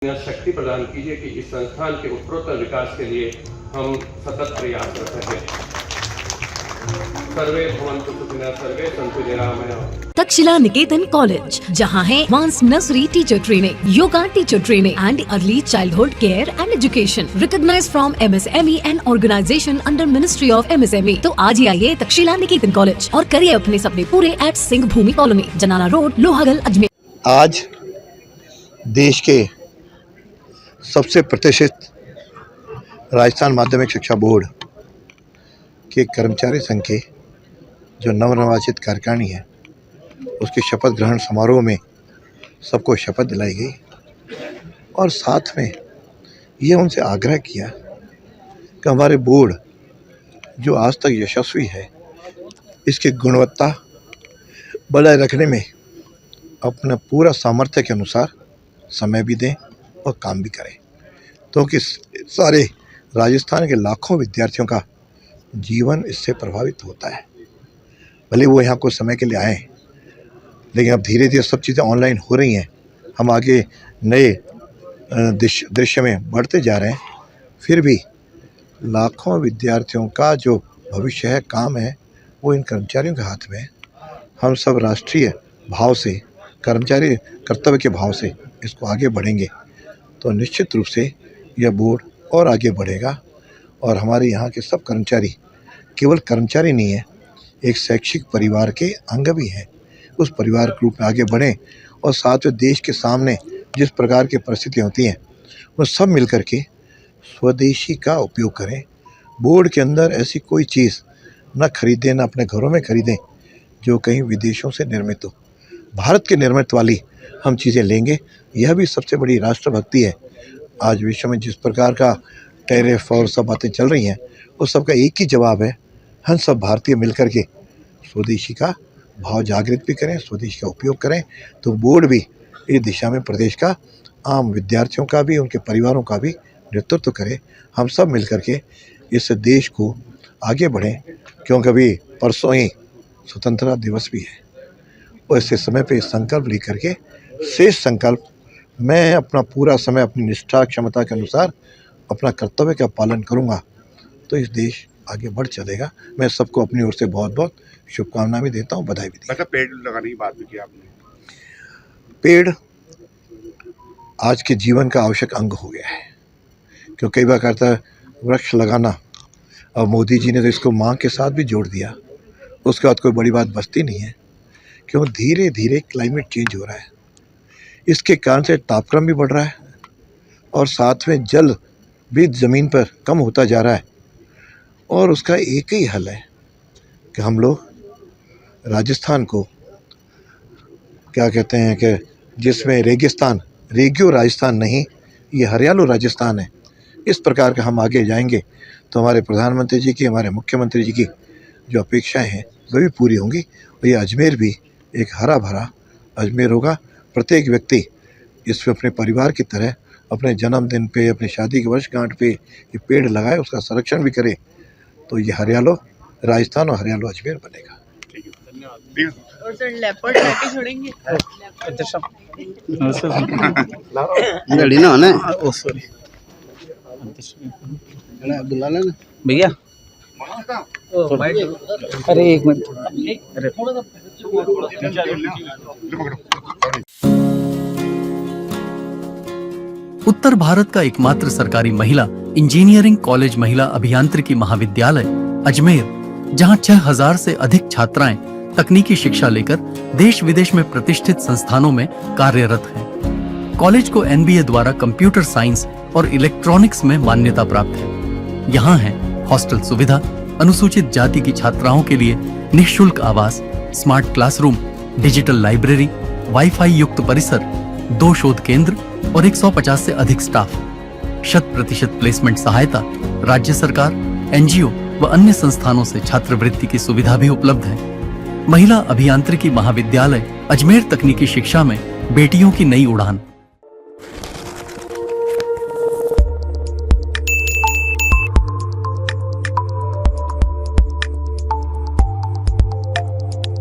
शक्ति प्रदान कीजिए कि इस संस्थान के उत्तरोत्तर विकास के लिए हम सतत प्रयासरत रहें। सर्वे भवन्तु सुखिनः, सर्वे सन्तु निरामयाः। तक्षशिला निकेतन कॉलेज, जहां है advance nursery teacher training, yoga teacher training and early childhood care and education, recognised from MSME and organisation under ministry of MSME। तो आज ही आइए तक्षशिला निकेतन कॉलेज और करिए अपने सपने पूरे एट सिंह भूमि कॉलोनी, जनाना रोड, लोहागल, अजमेर। आज देश के सबसे प्रतिष्ठित राजस्थान माध्यमिक शिक्षा बोर्ड के कर्मचारी संघ के जो नवनिर्वाचित कार्यकारिणी है, उसके शपथ ग्रहण समारोह में सबको शपथ दिलाई गई और साथ में ये उनसे आग्रह किया कि हमारे बोर्ड जो आज तक यशस्वी है, इसकी गुणवत्ता बनाए रखने में अपना पूरा सामर्थ्य के अनुसार समय भी दें और काम भी करें, तो कि सारे राजस्थान के लाखों विद्यार्थियों का जीवन इससे प्रभावित होता है। भले वो यहाँ कुछ समय के लिए आए, लेकिन अब धीरे धीरे सब चीज़ें ऑनलाइन हो रही हैं, हम आगे नए दृश्य में बढ़ते जा रहे हैं, फिर भी लाखों विद्यार्थियों का जो भविष्य है, काम है, वो इन कर्मचारियों के हाथ में है। हम सब राष्ट्रीय भाव से, कर्मचारी कर्तव्य के भाव से इसको आगे बढ़ेंगे तो निश्चित रूप से यह बोर्ड और आगे बढ़ेगा और हमारे यहाँ के सब कर्मचारी केवल कर्मचारी नहीं है, एक शैक्षिक परिवार के अंग भी हैं। उस परिवार के रूप में आगे बढ़ें और साथ में देश के सामने जिस प्रकार की परिस्थितियाँ होती हैं, वो सब मिलकर के स्वदेशी का उपयोग करें। बोर्ड के अंदर ऐसी कोई चीज़ न खरीदें, न अपने घरों में खरीदें जो कहीं विदेशों से निर्मित हो। भारत के निर्मित वाली हम चीज़ें लेंगे। यह भी सबसे बड़ी राष्ट्रभक्ति है। आज विश्व में जिस प्रकार का टैरिफ और सब बातें चल रही हैं, उस सब का एक ही जवाब है, हम सब भारतीय मिलकर के स्वदेशी का भाव जागृत भी करें, स्वदेशी का उपयोग करें। तो बोर्ड भी इस दिशा में प्रदेश का आम विद्यार्थियों का भी, उनके परिवारों का भी नेतृत्व करे। हम सब मिलकर के इस देश को आगे बढ़ें, क्योंकि अभी परसों ही स्वतंत्रता दिवस भी है और इस समय पे संकल्प लेकर के शेष संकल्प मैं अपना पूरा समय अपनी निष्ठा क्षमता के अनुसार अपना कर्तव्य का पालन करूंगा तो इस देश आगे बढ़ चलेगा। मैं सबको अपनी ओर से बहुत बहुत शुभकामनाएं भी देता हूं, बधाई भी देता हूं। पेड़ लगाने की बात भी की आपने। पेड़ आज के जीवन का आवश्यक अंग हो गया है, क्योंकि कई बार कहता है वृक्ष लगाना, और मोदी जी ने तो इसको मांग के साथ भी जोड़ दिया। उसके बाद कोई बड़ी बात बचती नहीं है, क्योंकि धीरे धीरे क्लाइमेट चेंज हो रहा है। इसके कारण से तापक्रम भी बढ़ रहा है और साथ में जल भी ज़मीन पर कम होता जा रहा है। और उसका एक ही हल है कि हम लोग राजस्थान को क्या कहते हैं कि जिसमें रेगिस्तान, रेगियो राजस्थान नहीं, ये हरियालू राजस्थान है। इस प्रकार का हम आगे जाएंगे तो हमारे प्रधानमंत्री जी की, हमारे मुख्यमंत्री जी की जो अपेक्षाएं हैं वह भी पूरी होंगी और ये अजमेर भी एक हरा भरा अजमेर होगा। प्रत्येक व्यक्ति इसमें अपने परिवार की तरह अपने जन्मदिन पे, अपनी शादी की वर्षगांठ पे ये पेड़ लगाए, उसका संरक्षण भी करे, तो ये हरियालो राजस्थान और हरियालो अजमेर बनेगा। धन्यवाद। और सर लेपर्ड लेके छोड़ेंगे। गाड़ी ना होना ओ सॉरी बुला लेना भैया। अरे एक मिनट, अरे उत्तर भारत का एकमात्र सरकारी महिला इंजीनियरिंग कॉलेज महिला अभियांत्रिकी महाविद्यालय अजमेर, जहां 6000 से अधिक छात्राएं तकनीकी शिक्षा लेकर देश विदेश में प्रतिष्ठित संस्थानों में कार्यरत हैं। कॉलेज को NBA द्वारा कंप्यूटर साइंस और इलेक्ट्रॉनिक्स में मान्यता प्राप्त है। यहाँ है हॉस्टल सुविधा, अनुसूचित जाति की छात्राओं के लिए निःशुल्क आवास, smart classroom, digital library, wifi युक्त परिसर, 2 शोध केंद्र और 150 से अधिक स्टाफ। 100% प्लेसमेंट सहायता, राज्य सरकार, NGO व अन्य संस्थानों से छात्रवृत्ति की सुविधा भी उपलब्ध है। महिला अभियांत्रिकी महाविद्यालय अजमेर तकनीकी शिक्षा में बेटियों की नई उड़ान।